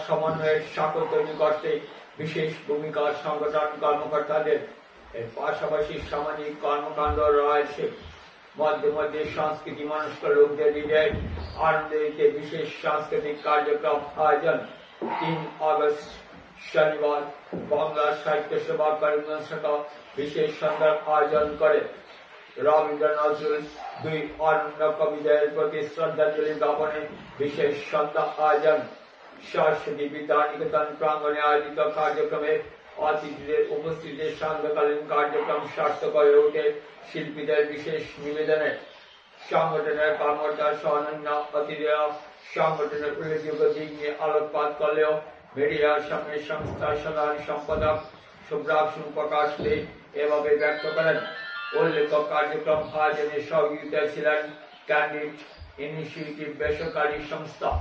সমন্বয়ের স্বাক্ষর তৈরি করতে বিশেষ ভূমিকা সংগঠন কর্মকর্তাদের। এর পাশাপাশি সামাজিক কর্মকাণ্ড রয়েছে। মধ্যে মধ্যে সংস্কৃতি মনস্ক লোকদের হৃদয়ে আনন্দ দিতে বিশেষ সাংস্কৃতিক কার্যক্রম আয়োজন। 3 আগস্ট শনিবার বাংলা সাহিত্য সভা করিমগঞ্জ শাখা বিশেষ সন্ধ্যার আয়োজন করে। রবীন্দ্র নজরুল 2 অনন্য কবিদের প্রতি শ্রদ্ধাঞ্জলি জ্ঞাপনে বিশেষ সন্ধ্যা আয়োজন। সরস্বতী বিদ্যানিকেতন প্রাঙ্গণে আয়োজিত কার্যক্রমে অতিথিদের উপস্থিতিতে সান্ধ্যকালীন কার্যক্রম সার্থক হয়ে ওঠে শিল্পীদের বিশেষ নিবেদনে। সংগঠনের কর্মকর্তা সহ অন্যান্য অতিথিরা সংগঠনের উল্লেখযোগ্য দিক নিয়ে আলোকপাত করলেও মিডিয়ার সামনে সংস্থার সাধারণ সম্পাদক সুব্রত প্রকাশ দে এভাবে ব্যক্ত করেন। উল্লেখ্য কার্যক্রম আয়োজনে সহযোগিতায় ছিলেন ক্যান্ডিড ইনিশিয়েটিভ বেসরকারি সংস্থা।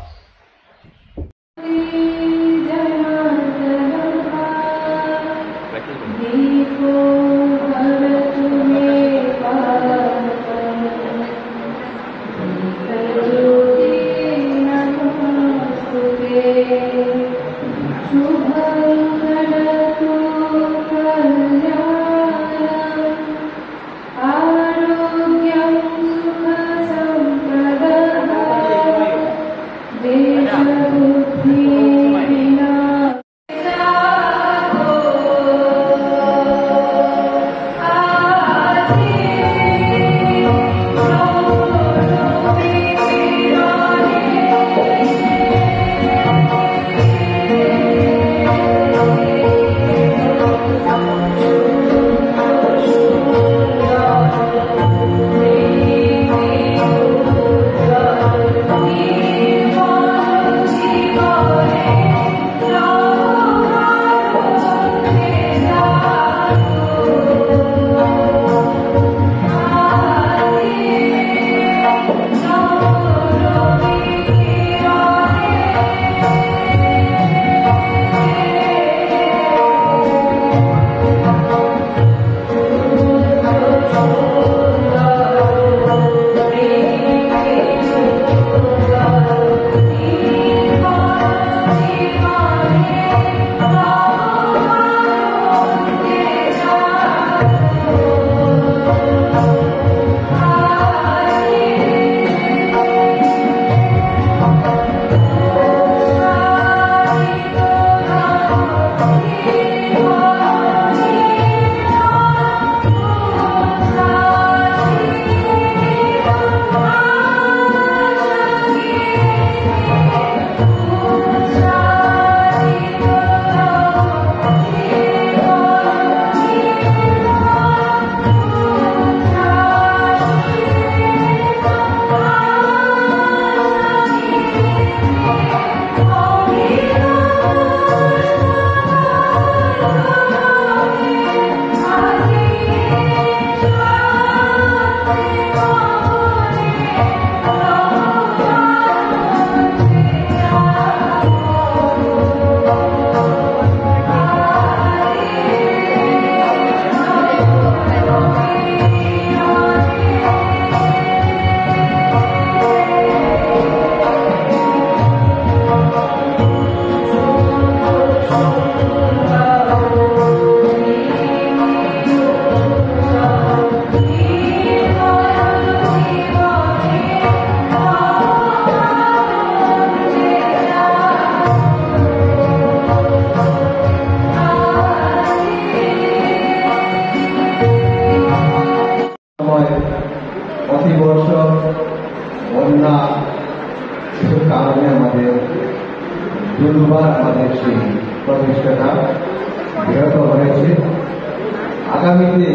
আগামীতে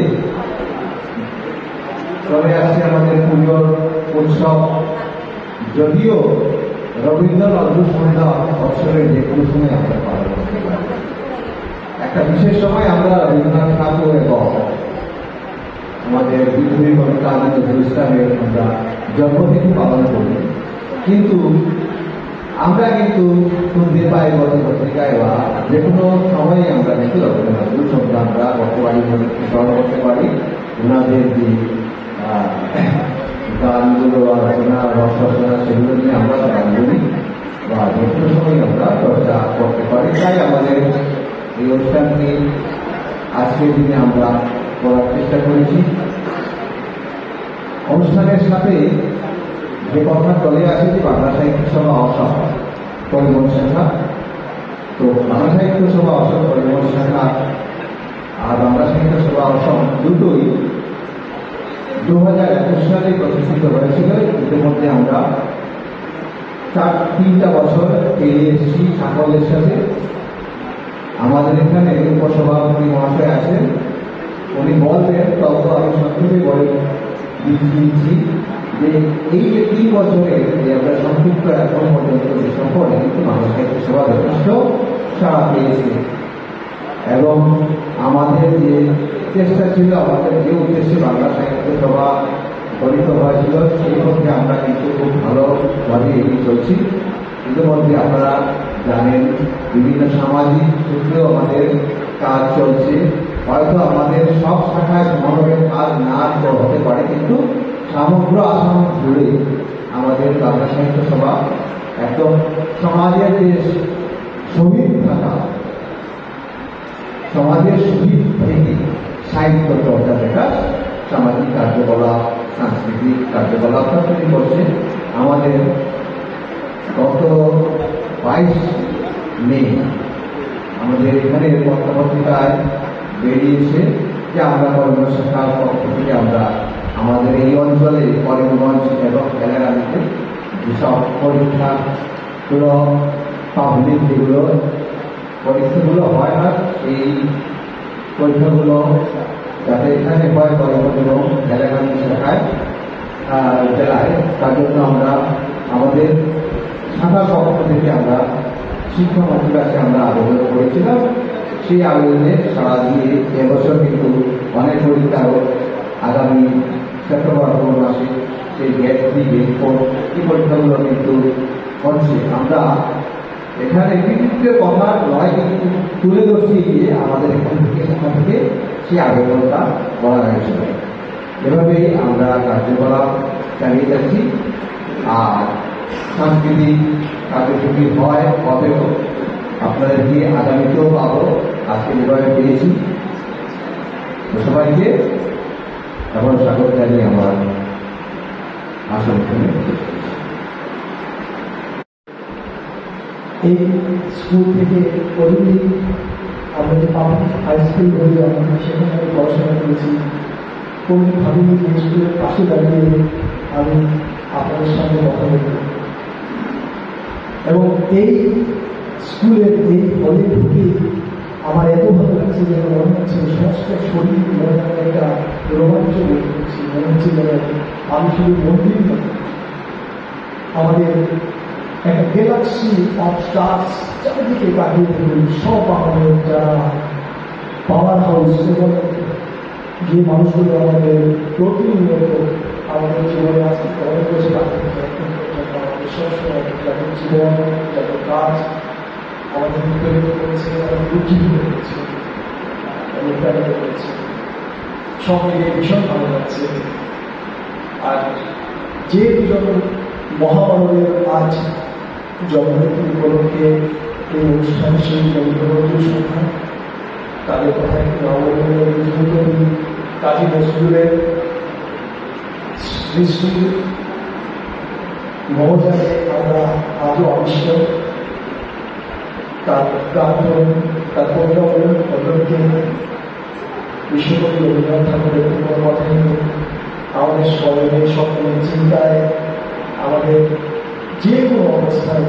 চলে আসছে আমাদের পুজোর উৎসব। যদিও রবীন্দ্র নজরুল সন্ধ্যা বছরের যে কোনো সময় আমরা পালন করতে পারি, একটা বিশেষ সময় আমরা রবীন্দ্রনাথ ঠাকুর এবং আমাদের বিদ্রোহী কবিতা নজরুল ইসলামের আমরা জন্মতিথি পালন করি। কিন্তু আমরা কিন্তু শুনতে পাই গত পত্রিকায় বা যে কোনো সময়ে আমরা কিন্তু রবীন্দ্র নজরুল সন্ধ্যা আমরা বর্তমানে স্মরণ করতে পারি। ওনাদের যে গানগুলো রচনা রস রচনা সেগুলো নিয়ে আমরা গান বলি বা যে কোনো সময় আমরা চর্চা এই অনুষ্ঠানটি আজকের দিনে আমরা করার চেষ্টা করেছি। অনুষ্ঠানের সাথে যে কথা চলে আসে যে বাংলা সাহিত্য সভা অসম পরিবহন শাখা, তো বাংলা সাহিত্য সভা অসম পরিবহন শাখা আর বাংলা সাহিত্য সভা অসম দুটোই 2021 সালে প্রতিষ্ঠিত হয়েছিল। ইতিমধ্যে আমরা 3টা বছর পেরিয়ে এসেছি সাফল্যের সাথে। আমাদের এখানে উপসভাপতি মহাশয় আছেন, উনি বলবেন, তত আমি সংক্ষেপে বলে দিচ্ছি যে এই যে 3 বছরের যে আমরা সংক্ষিপ্ত এখন পর্যন্ত যে সফরে কিন্তু বাংলা সাহিত্য সভা যথেষ্ট সাড়া পেয়েছে এবং আমাদের যে চেষ্টা ছিল, আমাদের যে উদ্দেশ্যে বাংলা সাহিত্য সভা গঠিত হয়েছিল সেই মধ্যে আমরা কিন্তু খুব ভালোভাবে এগিয়ে চলছি। ইতিমধ্যে আপনারা জানেন বিভিন্ন সামাজিক ক্ষেত্রেও আমাদের কাজ চলছে। হয়তো আমাদের সব শাখায় সমানভাবে কাজ না হতে পারে, কিন্তু সমগ্র আসাম জুড়ে আমাদের বাংলা সাহিত্য সভা একদম সমাজের যে শহীদ থাকা, সমাজের শহীদ থেকে সাহিত্য চর্চা বিকাশ, সামাজিক কার্যকলাপ, সাংস্কৃতিক কার্যকলাপ সবকিছু করছে। আমাদের গত 22 মে আমাদের এখানে পত্রপত্রিকায় বেরিয়েছে যে আমরা করিমগঞ্জ শাখার পক্ষ থেকে আমরা আমাদের এই অঞ্চলে করিমগঞ্জ এবং এলাকাতে যেসব পরীক্ষাগুলো পাবলিক যেগুলো পরীক্ষাগুলো হয় না, এই পরীক্ষাগুলো যাতে এখানে হয় করিমগঞ্জ এবং এলাকাতে শাখায় জেলায়, তার জন্য আমরা আমাদের শাখার পক্ষ থেকে আমরা শিক্ষামন্ত্রীর কাছে আমরা আবেদন করেছিলাম। সেই আবেদনে সাড়া দিয়ে এবছর কিন্তু অনেক পরীক্ষা আগামী সেপ্টেম্বর মাসে সেই গেট 3 গেট 4 এই পরীক্ষাগুলো কিন্তু হচ্ছে। আমরা এখানে কৃতিত্বের কথা নয়, কিন্তু তুলে ধরছি গিয়ে আমাদের এখান থেকে শাখা থেকে সেই আবেদনটা করা হয়েছিল। এভাবেই আমরা কার্যকলাপ চালিয়ে যাচ্ছি। আর সাংস্কৃতিক কার্যসূচি হবেও, আপনাদেরকে আগামীতেও পাবো, আজকে যেভাবে পেয়েছি। সবাইকে এখন স্বাগত জানিয়ে আমার আসন এই স্কুল থেকে অরুণী আমরা যে পাবলিক হাই স্কুল বলি, আমরা সেখানে আমি পড়াশোনা করেছি। কোন ভাবিনি যে স্কুলের পাশে দাঁড়িয়ে আমি আপনাদের সামনে কথা বলব এবং এই স্কুলের এই হলে ঢুকে আমার এত ভালো লাগছে যেন মনে হচ্ছে সমস্ত শরীর মনে একটা রোমাঞ্চ বোধ করছি। মনে হচ্ছে যেন আমি শুধু মন্দির নয়, আমাদের একটা গ্যালাক্সি অফ স্টার্স চারিদিকে কাটিয়ে দেখুন। সব আমাদের যারা পাওয়ার হাউস এবং যে মানুষগুলো আমাদের প্রতিনিয়ত আমাদের জীবনে আসতে অনেক বছর আগে আমাদের সবসময় যাদের জীবন, যাদের কাজ আমাদের উৎপ্রেরিত করেছে, আমাদের উজ্জীবিত করেছে, অনুপ্রাণিত করেছে। সব মিলিয়ে ভীষণ ভালো লাগছে। আর যে দুজন মহামানবের আজ জন্মদিন উপলক্ষে এই অনুষ্ঠানে সেই রবীন্দ্র সংখ্যা, তাদের কথা একটু নবীন কাজী নজরুলের সৃষ্টি মহাজানে আমরা আজও আবিষ্কার, তার গান, তার পরিকল্পনা পদ্ধতি বিশ্বকবি রবীন্দ্রনাথ ঠাকুরের কোনো কথাই নেই। আমাদের স্মরণে সকলের চিন্তায় আমাদের যে কোনো অবস্থায়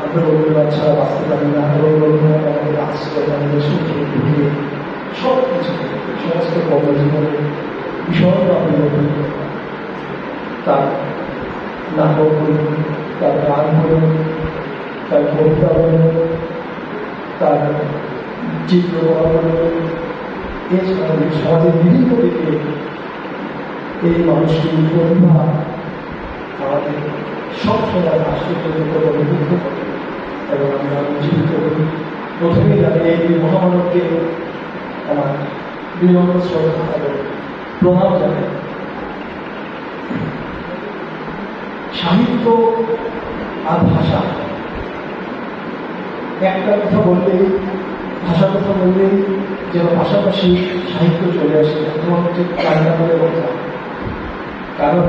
আমরা রবীন্দ্রনাথ ছাড়া বাঁচতে পারি না। এবং রবীন্দ্রনাথ আমাদের আশ্রয়, আমাদের সুখে দুঃখে সব কিছু সমস্ত কর্মজীবনে ভীষণভাবে রবীন্দ্র। তার নাটক বলুন, তার গান বলুন, তার কবিতা বলুন, তার চিত্রকলা বলুন, এছাড়াও সমাজের বিভিন্ন দিকে এই মানুষটির প্রতিভা আমাদের সবসময় আশ্চর্য অনুভূত করে এবং আমরা উজ্জীবিত করি। প্রথমেই আমি এই মহামানবকে আমার বিনম্র শ্রদ্ধা এবং প্রণাম জানাই। সাহিত্য আর ভাষা একটা কথা বললেই ভাষার কথা বললেই যেন পাশাপাশি সাহিত্য চলে আসে, তোমার হচ্ছে কান্না করে কথা। কারণ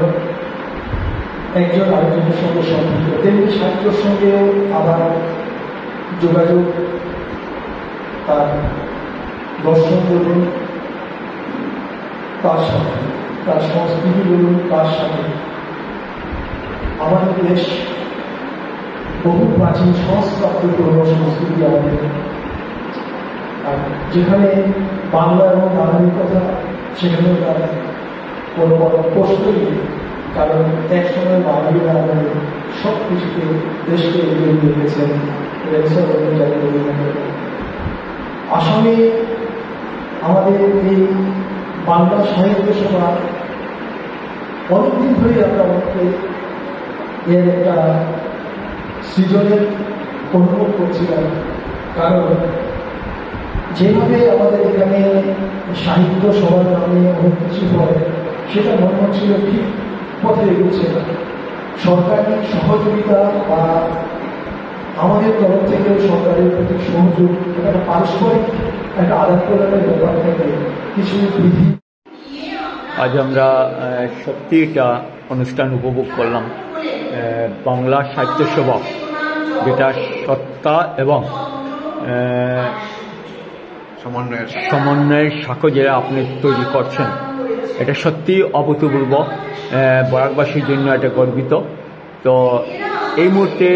একজন আরেকজনের সঙ্গে সম্পর্ক, তেমনি সাহিত্যের সঙ্গেও আবার যোগাযোগ, তার দর্শন বলুন তার সাথে, তার সংস্কৃতি বলুন তার সাথে। আমাদের দেশ বহু প্রাচীন সংস্কৃত পুরনো সংস্কৃতি আমাদের, আর যেখানে বাংলা এবং বাঙালির কথা সেখানেও তার কোনো প্রশ্নই নেই। কারণ এক সময় বাঙালিরা আমাদের সব কিছুতে দেশকে এগিয়ে নিয়ে গেছেন। আসামে আমাদের এই বাংলা সাহিত্য সভা অনেকদিন ধরে আমরা অনেকে এর একটা সৃজনের অনুভব করছিলাম। কারণ যেভাবে আমাদের এখানে সাহিত্য সভার নামে অনেক কিছু হয়, সেটা মনে হচ্ছিল ঠিক পথে এগোচ্ছে না। সরকারি সহযোগিতা বা আমাদের তরফ থেকেও সরকারের প্রতি সহযোগ, একটা পারস্পরিক একটা আদান প্রদানের ব্যাপার থেকে কিছু বিধি। আজ আমরা সত্যি এটা অনুষ্ঠান উপভোগ করলাম। বাংলা সাহিত্য সভা, যেটা সত্তা এবং সমন্বয়ের সাক্ষ্য যেটা আপনি তৈরি করছেন, এটা সত্যি অভূতপূর্ব। বরাকবাসীর জন্য এটা গর্বিত। তো এই মুহূর্তে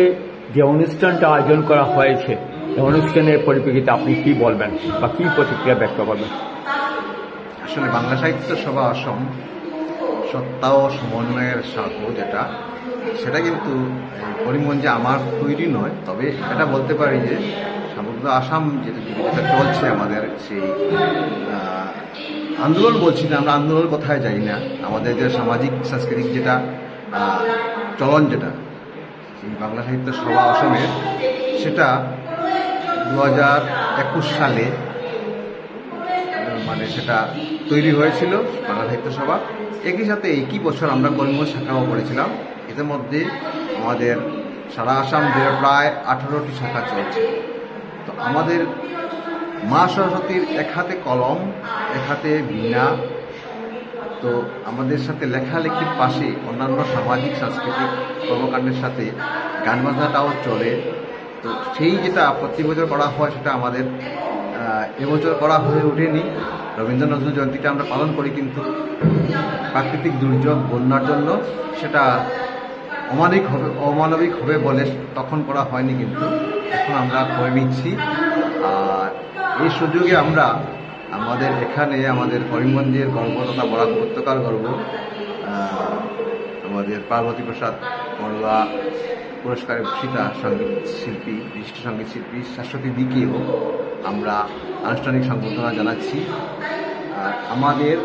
যে অনুষ্ঠানটা আয়োজন করা হয়েছে, এই অনুষ্ঠানের পরিপ্রেক্ষিতে আপনি কি বলবেন বা কি প্রতিক্রিয়া ব্যক্ত করবেন? আসলে বাংলা সাহিত্য সভা অসম সত্তা ও সমন্বয়ের সাক্ষ্য যেটা, সেটা কিন্তু করিমগঞ্জে আমার তৈরি নয়। তবে এটা বলতে পারি যে সমগ্র আসাম যেটা চলছে আমাদের সেই আন্দোলন, বলছি না আমরা আন্দোলন কোথায় যাই না, আমাদের যে সামাজিক সাংস্কৃতিক যেটা চলন, যেটা এই বাংলা সাহিত্য সভা অসমের, সেটা 2021 সালে মানে সেটা তৈরি হয়েছিল বাংলা সাহিত্য সভা। একই সাথে একই বছর আমরা করিমগঞ্জ শাখাও করেছিলাম। এদের মধ্যে আমাদের সারা আসাম জুড়ে প্রায় 18টি শাখা চলছে। তো আমাদের মা সরস্বতীর এক হাতে কলম, এক হাতে বীণা। তো আমাদের সাথে লেখালেখির পাশে অন্যান্য সামাজিক সাংস্কৃতিক কর্মকাণ্ডের সাথে গান বাজনাটাও চলে। তো সেই যেটা প্রতি বছর করা হয়, সেটা আমাদের এবছর করা হয়ে ওঠেনি। রবীন্দ্র নজরুল জয়ন্তীটা আমরা পালন করি, কিন্তু প্রাকৃতিক দুর্যোগ বন্যার জন্য সেটা অমানবিক হবে বলে তখন করা হয়নি, কিন্তু এখন আমরা করে নিচ্ছি। আর এই সুযোগে আমরা আমাদের এখানে আমাদের করিমগঞ্জের গর্ব তথা বরাক উপত্যকার গর্ব আমাদের পার্বতী প্রসাদ মরলা পুরস্কারে ভূষিতা সঙ্গীত শিল্পী, বিশিষ্ট সঙ্গীত শিল্পী শাশ্বতী দিকেও আমরা আনুষ্ঠানিক সম্বর্ধনা জানাচ্ছি। আর আমাদের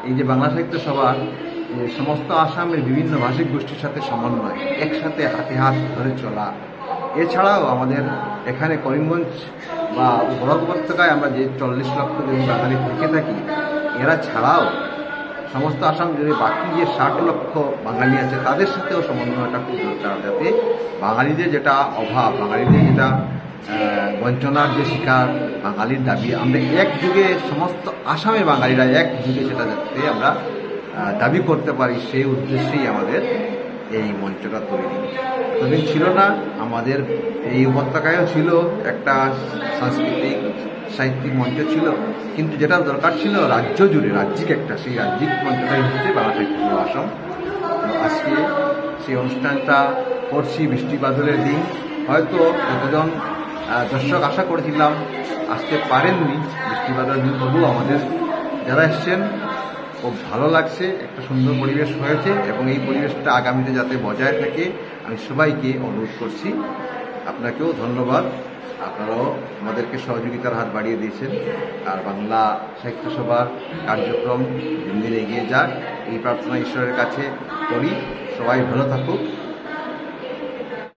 এই যে বাংলা সাহিত্য সভা সমস্ত আসামের বিভিন্ন ভাষিক গোষ্ঠীর সাথে সমন্বয়, একসাথে হাতে হাত ধরে চলা। এছাড়াও আমাদের এখানে করিমগঞ্জ বা বরাক উপত্যকায় আমরা যে 40 লক্ষ জন বাঙালি থেকে থাকি, এরা ছাড়াও সমস্ত আসাম জুড়ে বাকি যে 60 লক্ষ বাঙালি আছে, তাদের সাথেও সমন্বয়টা খুব দরকার, যাতে বাঙালিদের যেটা অভাব, বাঙালিদের যেটা বঞ্চনার যে শিকার, বাঙালির দাবি আমরা এক যুগে সমস্ত আসামের বাঙালিরা এক যুগে সেটা যাতে আমরা দাবি করতে পারি, সেই উদ্দেশ্যেই আমাদের এই মঞ্চটা তৈরি। এতদিন ছিল না, আমাদের এই উপত্যকায়ও ছিল একটা সাংস্কৃতিক সাহিত্যিক মঞ্চ ছিল, কিন্তু যেটা দরকার ছিল রাজ্য জুড়ে, রাজ্যিক একটা, সেই রাজ্যিক মঞ্চটাই হচ্ছে বাংলা সাহিত্য আসাম। আজকে সেই অনুষ্ঠানটা করছি বৃষ্টি বাদলের দিন। হয়তো যতজন দর্শক আশা করেছিলাম আসতে পারেননি বৃষ্টি বাদলের দিন, তবুও আমাদের যারা এসছেন খুব ভালো লাগছে, একটা সুন্দর পরিবেশ হয়েছে এবং এই পরিবেশটা আগামীতে যাতে বজায় থাকে আমি সবাইকে অনুরোধ করছি। আপনাকেও ধন্যবাদ, আপনারাও আমাদেরকে সহযোগিতার হাত বাড়িয়ে দিয়েছেন। আর বাংলা সাহিত্য সভার কার্যক্রম দিন দিন এগিয়ে যাক, এই প্রার্থনা ঈশ্বরের কাছে করি। সবাই ভালো থাকুক।